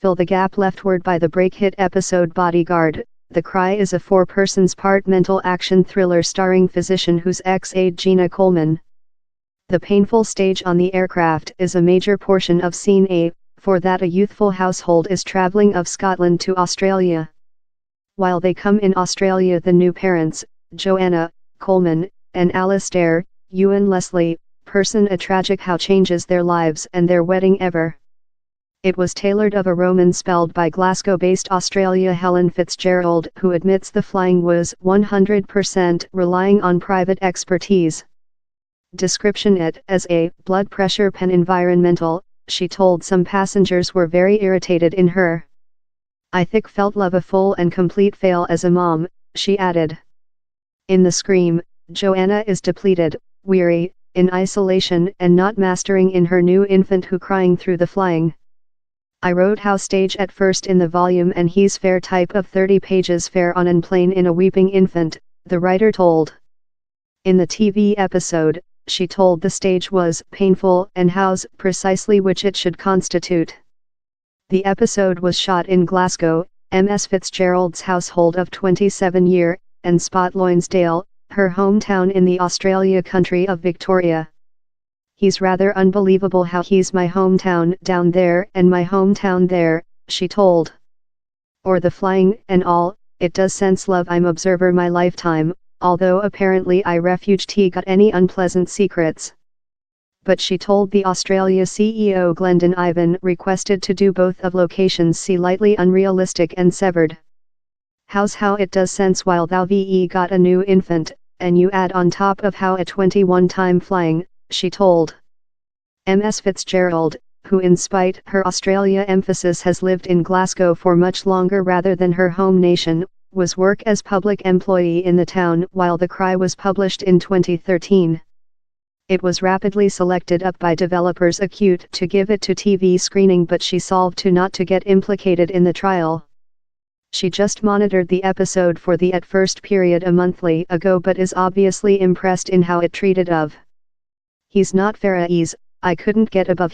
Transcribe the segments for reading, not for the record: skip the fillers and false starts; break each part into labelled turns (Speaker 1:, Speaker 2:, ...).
Speaker 1: Fill the gap. Leftward by the break hit episode Bodyguard. The Cry is a four-persons part mental action thriller starring physician whose ex-aide Gina Coleman. The painful stage on the aircraft is a major portion of scene A, for that a youthful household is travelling of Scotland to Australia. While they come in Australia, the new parents, Joanna, Coleman, and Alastair, Ewan Leslie, person a tragic how changes their lives and their wedding ever. It was tailored of a Roman spelled by Glasgow-based Australia Helen Fitzgerald, who admits the flying was 100% relying on private expertise. Description: it as a blood pressure pen environmental. She told some passengers were very irritated in her. I think felt love a full and complete fail as a mom, she added. In the Scream, Joanna is depleted, weary, in isolation and not mastering in her new infant who crying through the flying. I wrote how stage at first in the volume and he's fair type of 30 pages fair on and plain in a weeping infant, the writer told. In the TV episode, she told the stage was painful and how's precisely which it should constitute. The episode was shot in Glasgow, Ms. Fitzgerald's household of 27 year, and Spot Loinsdale, her hometown in the Australia country of Victoria. He's rather unbelievable how he's my hometown down there and my hometown there, she told. Or the flying and all, it does sense love I'm observer my lifetime, although apparently I refuged he got any unpleasant secrets. But she told the Australia CEO Glendon Ivan requested to do both of locations see lightly unrealistic and severed. How's how it does sense while thou ve got a new infant, and you add on top of how a 21 time flying, she told. Ms. Fitzgerald, who in spite her Australia emphasis has lived in Glasgow for much longer rather than her home nation, was work as public employee in the town while The Cry was published in 2013. It was rapidly selected up by developers Acute to give it to TV screening, but she solved to not to get implicated in the trial. She just monitored the episode for the at first period a monthly ago but is obviously impressed in how it treated of. He's not fair at ease, I couldn't get above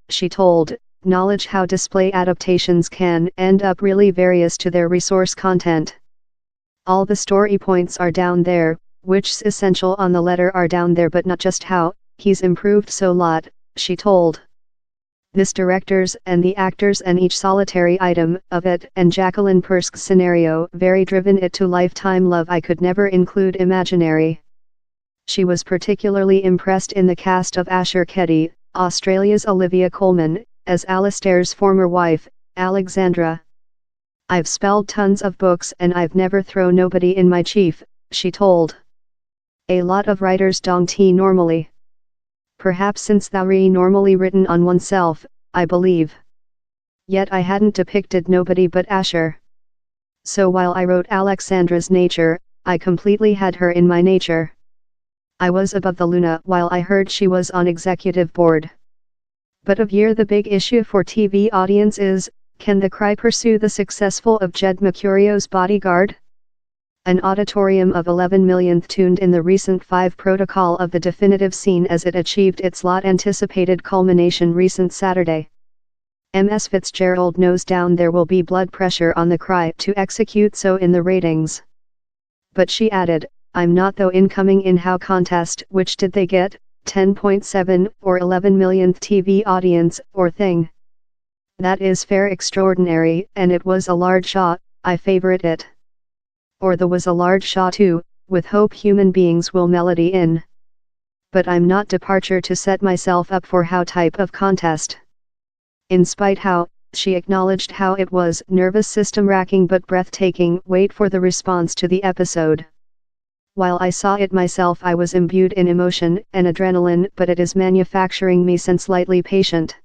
Speaker 1: she told, knowledge how display adaptations can end up really various to their resource content. All the story points are down there, which's essential on the letter are down there but not just how, he's improved so lot, she told. This directors and the actors and each solitary item of it and Jacqueline Persk's scenario very driven it to lifetime love I could never include imaginary. She was particularly impressed in the cast of Asher Keddy, Australia's Olivia Colman, as Alastair's former wife, Alexandra. I've spelled tons of books and I've never thrown nobody in my chief, she told. A lot of writers don't normally. Perhaps since thou're normally written on oneself, I believe. Yet I hadn't depicted nobody but Asher. So while I wrote Alexandra's nature, I completely had her in my nature. I was above the Luna while I heard she was on executive board. But of year the big issue for TV audience is, can The Cry pursue the successful of Jed Mercurio's Bodyguard? An auditorium of 11 million tuned in the recent 5 protocol of the definitive scene as it achieved its lot-anticipated culmination recent Saturday. Ms. Fitzgerald knows down there will be blood pressure on The Cry to execute so in the ratings. But she added, I'm not though incoming in how contest which did they get, 10.7 or 11 millionth TV audience or thing. That is fair extraordinary and it was a large shot, I favorite it. Or there was a large shot too, with hope human beings will melody in. But I'm not departure to set myself up for how type of contest. In spite how, she acknowledged how it was nervous system racking but breathtaking wait for the response to the episode. While I saw it myself I was imbued in emotion and adrenaline but it is manufacturing me since slightly patient.